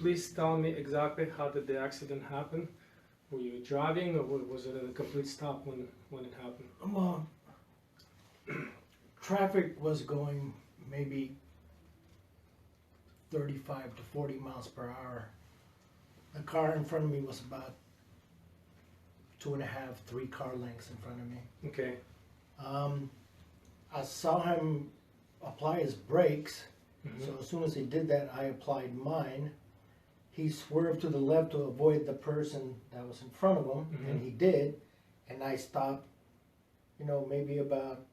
please tell me exactly how did the accident happen? Were you driving, or was it a complete stop when it happened? Well, traffic was going maybe 35 to 40 miles per hour. The car in front of me was about 2.5, 3 car lengths in front of me. Okay. I saw him apply his brakes, Mhm. so as soon as he did that, I applied mine. He swerved to the left to avoid the person that was in front of him, and he did, and I stopped, you know, maybe about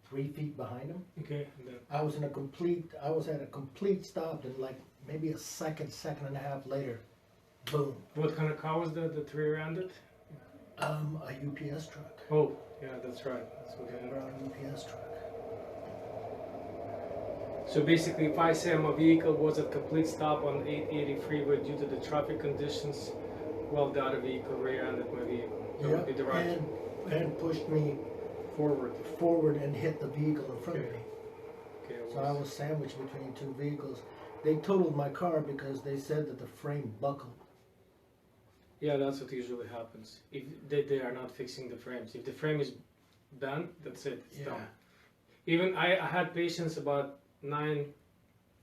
3 feet behind him. Okay. And then, I was at a complete stop, and like maybe a second and a half later, boom. what kind of car was that rear-ended it? A UPS truck. Oh, yeah, that's right. That's what A happened. brown UPS truck. So basically, if I say my vehicle was at complete stop on 880 freeway due to the traffic conditions, well, the other vehicle rear-ended my vehicle. That would be the right and pushed me forward. and hit the vehicle in front of me. Okay. So I was sandwiched between 2 vehicles. They totaled my car because they said that the frame buckled. Yeah, that's what usually happens. If they are not fixing the frames. If the frame is bent, that's it. It's done. Even I had patients about 9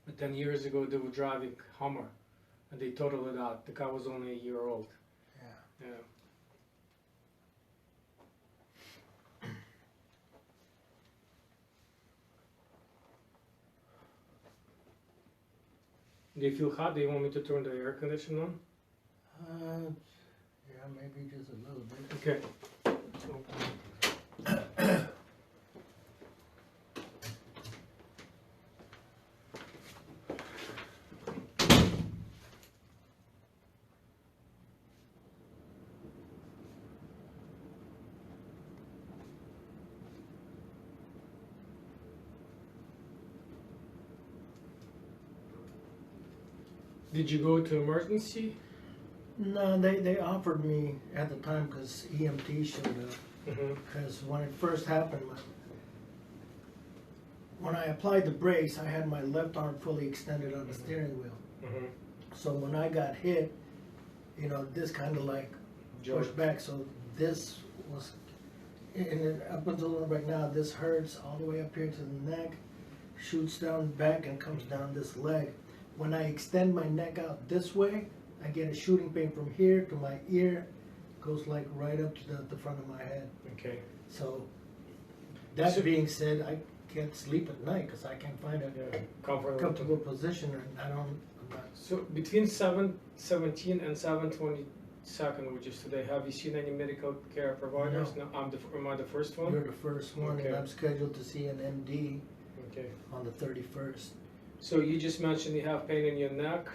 or 10 years ago. They were driving Hummer, and they totaled it out. The car was only a year old. Yeah. Yeah. Do you feel hot? Do you want me to turn the air conditioner on? Yeah, maybe just a little bit. Okay. Did you go to emergency? No, they offered me at the time because EMT showed up. Mm-hmm. Because when it first happened, when I applied the brakes, I had my left arm fully extended on the steering wheel. Mm-hmm. So when I got hit, you know, this kind of like pushed back. So this was, and up until right now, this hurts all the way up here to the neck, shoots down back and comes down this leg. When I extend my neck out this way, I get a shooting pain from here to my ear, goes like right up to the front of my head. Okay. So, that being said, I can't sleep at night because I can't find a comfortable position, and I'm not. So between 7/17 and 7/22, which is today, have you seen any medical care providers? No. Am I the first one? You're the first one, Okay. and I'm scheduled to see an MD Okay. on the 31st. So you just mentioned you have pain in your neck,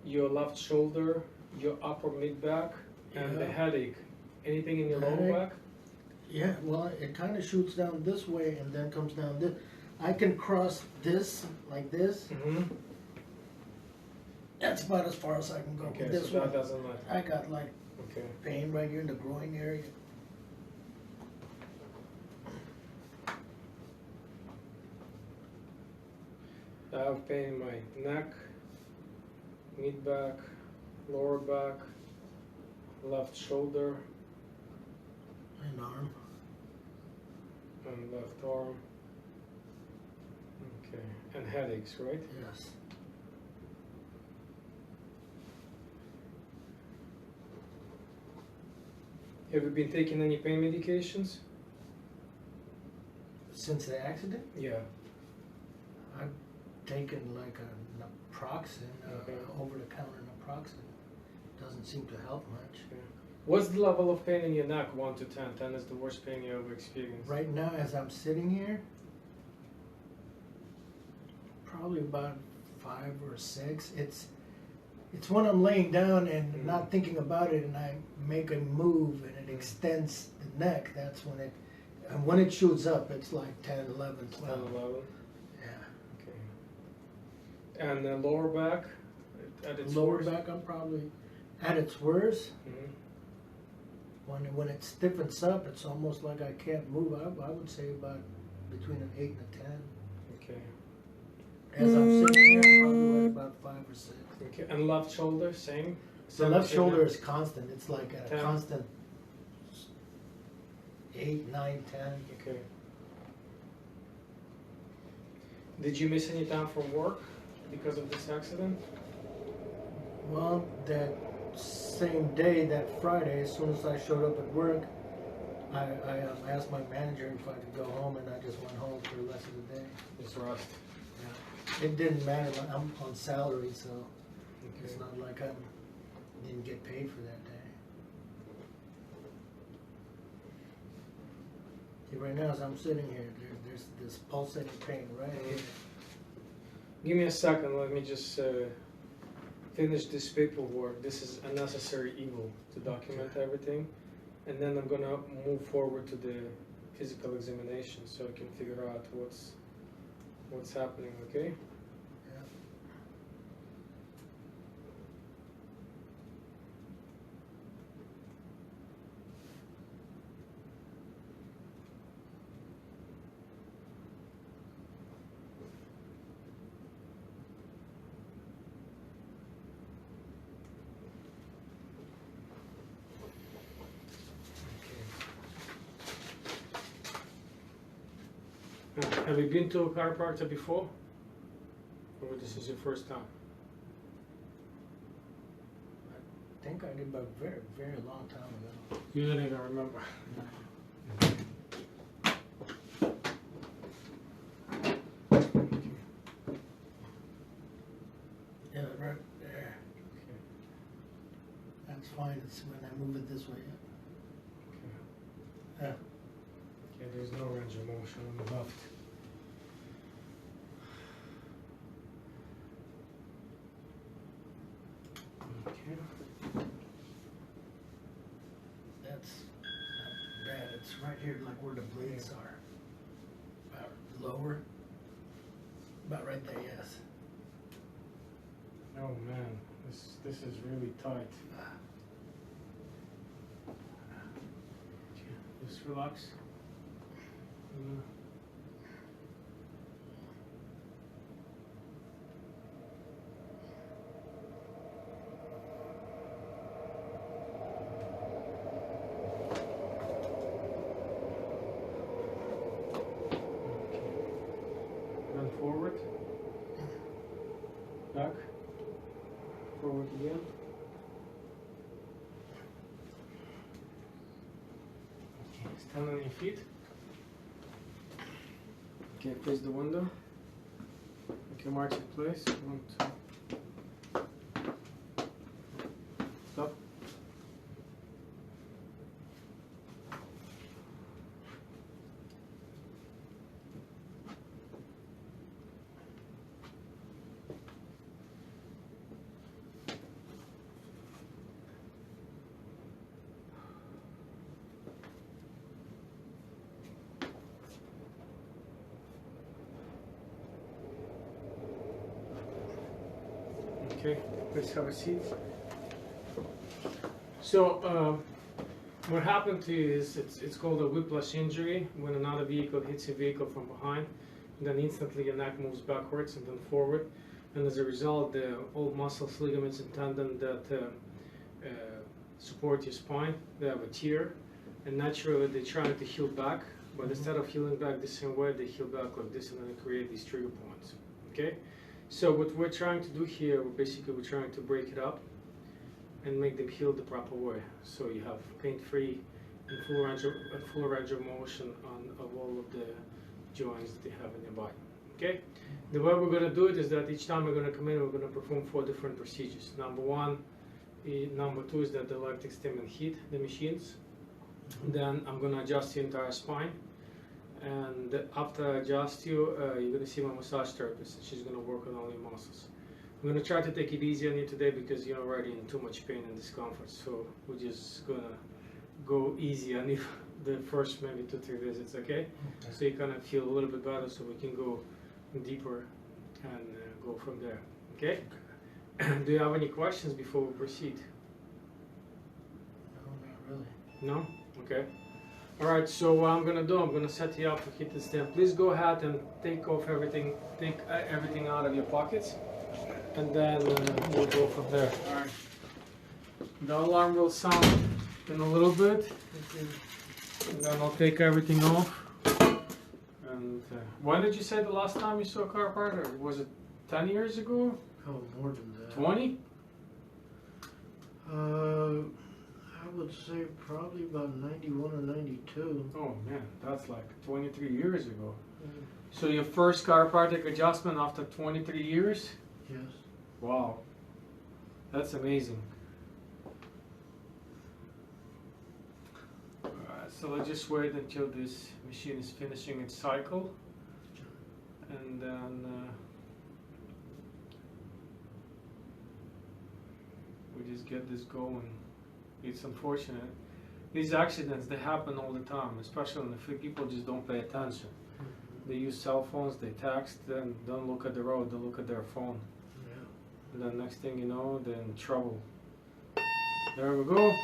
your left shoulder, your upper mid back, and the Yeah. headache. Anything in your lower Headache? back? Yeah, well, it kind of shoots down this way and then comes down this. I can cross this like this. Mm-hmm. That's about as far as I can go. Okay, This so that one, doesn't matter. I got like Okay. pain right here in the groin area. I have pain in my neck, mid back, lower back, left shoulder, And arm. and left arm. Okay. And headaches, right? Yes. Have you been taking any pain medications? Since the accident, Yeah. I've taken like a naproxen, Okay. over-the-counter naproxen. Doesn't seem to help much. What's the level of pain in your neck, 1 to 10? 10 is the worst pain you ever experienced. Right now, as I'm sitting here, probably about 5 or 6. It's when I'm laying down and not thinking about it, and I make a move and it extends the neck. That's when it, and when it shoots up, it's like 10, 11, 12. 10, 11? Yeah. Okay. And the lower back? At its Lower worst? back, I'm probably at its worst. Mhm. When it stiffens up, it's almost like I can't move. I would say about between an 8 and a 10. Okay. As I'm sitting here, I'm probably right about 5 or 6. Okay, and left shoulder, same? The left shoulder is constant. It's like a 10. constant 8, 9, 10. Okay. Did you miss any time from work because of this accident? Well, that same day, that Friday, as soon as I showed up at work, I asked my manager if I could go home, and I just went home for the rest of the day. Just rest. Yeah. It didn't matter. I'm on salary, so Okay. it's not like I didn't get paid for that day. See, right now, as I'm sitting here, there's this pulsating pain right here. Give me a second, let me just finish this paperwork. This is a necessary evil to document everything. And then I'm gonna move forward to the physical examination so I can figure out what's happening, okay? Yeah. Have you been to a chiropractor before? Or this is your first time? I think I did, but a very, very long time ago. You don't even remember. Yeah, right there. Okay. That's fine. It's when I move it this way. Okay. Yeah. Okay, there's no range of motion on the left. Okay. That's not bad. It's right here, like where the blades are. About lower. About right there, yes. Oh man, this is really tight. Okay, just relax. Then forward, back, forward again. Okay, stand on your feet. Okay, face the window. Okay, march in place. 1, 2. Stop. Okay, please have a seat. So, what happened to you is it's called a whiplash injury when another vehicle hits a vehicle from behind, and then instantly your neck moves backwards and then forward, and as a result, the all muscles, ligaments, and tendon that support your spine, they have a tear, and naturally they're trying to heal back, but instead of healing back the same way, they heal back like this, and then create these trigger points. Okay. So what we're trying to do here, we're trying to break it up and make them heal the proper way. So you have pain-free and full range of motion of all of the joints that you have in your body. Okay? The way we're going to do it is that each time we're going to come in, we're going to perform 4 different procedures. Number 2 is that the electric stim and heat the machines. Then I'm going to adjust the entire spine. And after I adjust you, you're going to see my massage therapist, and she's going to work on all your muscles. I'm going to try to take it easy on you today because you're already in too much pain and discomfort. So we're just going to go easy on you the first maybe 2-3 visits, okay? So you kind of feel a little bit better so we can go deeper and go from there, okay? Do you have any questions before we proceed? No, not really. No? Okay. Alright, so what I'm gonna do, I'm gonna set you up to hit the stand. Please go ahead and take everything out of your pockets, and then we'll go from there. Alright. The alarm will sound in a little bit, and then I'll take everything off. And when did you say the last time you saw a chiropractor? Was it 10 years ago? Oh, more than that. 20? I would say probably about 91 or 92. Oh man, that's like 23 years ago. So your first chiropractic adjustment after 23 years? Yes. Wow, that's amazing. Alright, so let's just wait until this machine is finishing its cycle, and then we just get this going. It's unfortunate. These accidents, they happen all the time, especially when the people just don't pay attention. They use cell phones, they text, then don't look at the road, they look at their phone. Yeah. And then next thing you know, they're in trouble. There we go.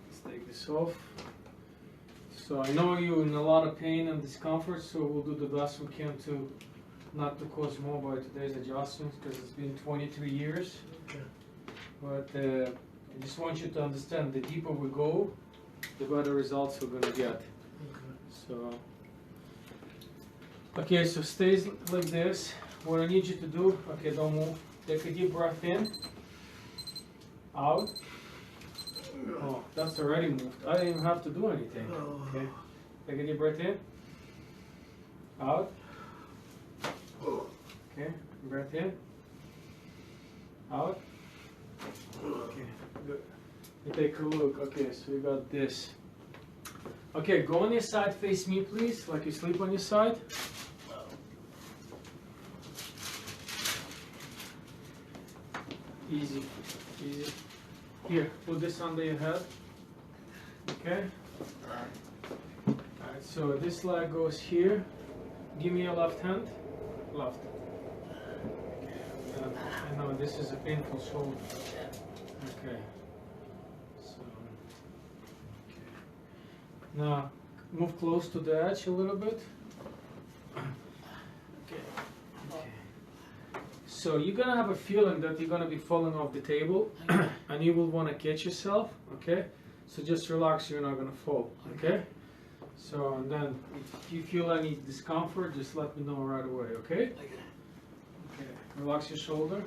Let's take this off. So I know you're in a lot of pain and discomfort, so we'll do the best we can to not to cause more by today's adjustments, because it's been 23 years. Okay. But I just want you to understand, the deeper we go, the better results we're going to get. Okay. So, okay, so stays like this. What I need you to do, okay, don't move. Take a deep breath in, out. Oh, that's already moved. I didn't even have to do anything. Okay, take a deep breath in, out. Okay, breath in, out. Okay, good. You take a look. Okay, so we got this. Okay, go on your side, face me please, like you sleep on your side. Easy, easy. Here, put this under your head. Okay? Alright, so this leg goes here. Give me your left hand. Left. I know this is a painful shoulder. Okay. So, okay. Now, move close to the edge a little bit. Okay. Okay. So you're gonna have a feeling that you're gonna be falling off the table, and you will want to catch yourself. Okay. So just relax. You're not gonna fall. Okay. So and then, if you feel any discomfort, just let me know right away. Okay. Okay. Relax your shoulder.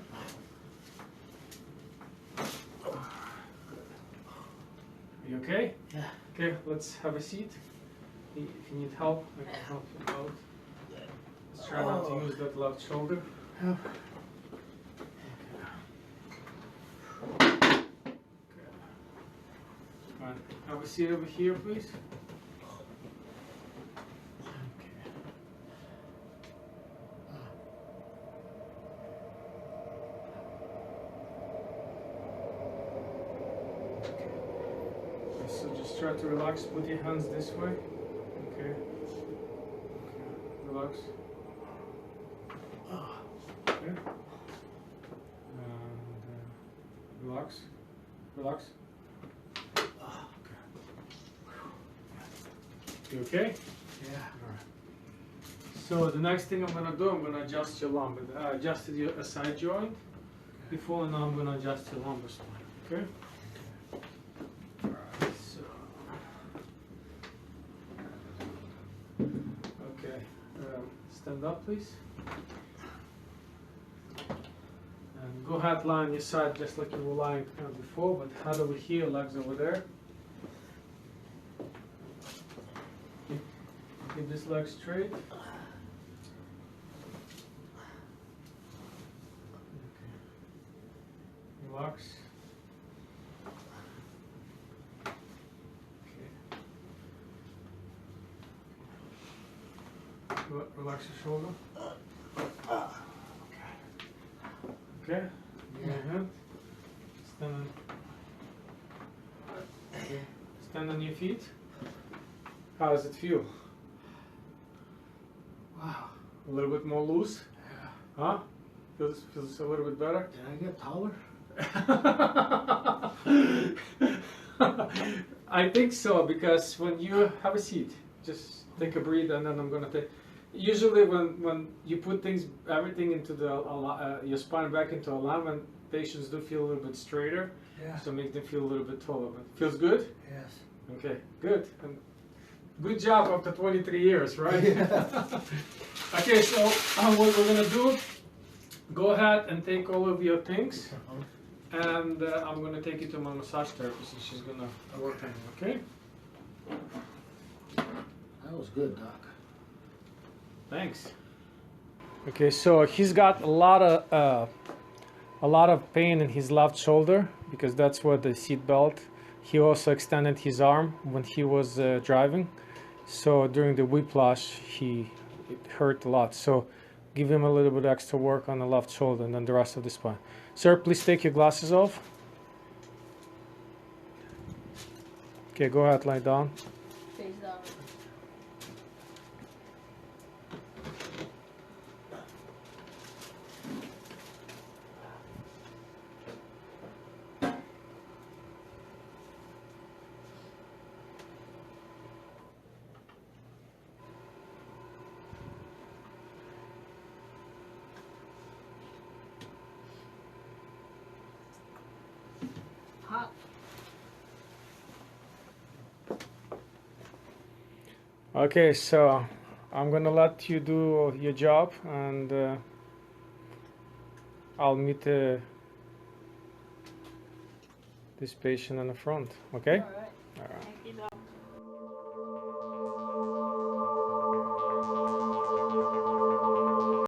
You okay? Yeah. Okay, let's have a seat. If you need help, I can help you out. Let's try not to use that left shoulder. Yeah. Okay. Fine. Have a seat over here, please. So just try to relax, put your hands this way. Okay. Okay. Relax. Okay. And relax. Relax. Okay. You okay? Yeah. Alright. So the next thing I'm gonna do, I'm gonna adjust your lumbar. I adjusted your side joint before, and now I'm gonna adjust your lumbar spine. Okay? Stand up, please. And go ahead, lie on your side just like you were lying before, but head over here, legs over there. Keep this leg straight. Okay. Relax. Relax your shoulder. Okay. Okay. Give me your hand. Stand on. Okay. Stand on your feet. How does it feel? Wow. A little bit more loose? Yeah. Huh? Feels a little bit better? Did I get taller? I think so, because when you have a seat, just take a breathe, and then I'm gonna take. Usually, when you put everything into your spine back into alignment, patients do feel a little bit straighter. Yeah. So make them feel a little bit taller. But feels good? Yes. Okay, good. And good job after 23 years, right? Yeah. Okay, so what we're gonna do? Go ahead and take all of your things. And I'm going to take you to my massage therapist, and she's going to work on you, okay? That was good, Doc. Thanks. Okay, so he's got a lot of pain in his left shoulder, because that's where the seat belt. He also extended his arm when he was driving. So during the whiplash, it hurt a lot. So give him a little bit extra work on the left shoulder, and then the rest of the spine. Sir, please take your glasses off. Okay, go ahead, lie down. Face down. Hot. Okay, so I'm gonna let you do your job, and I'll meet this patient in the front. Okay? All right. All right.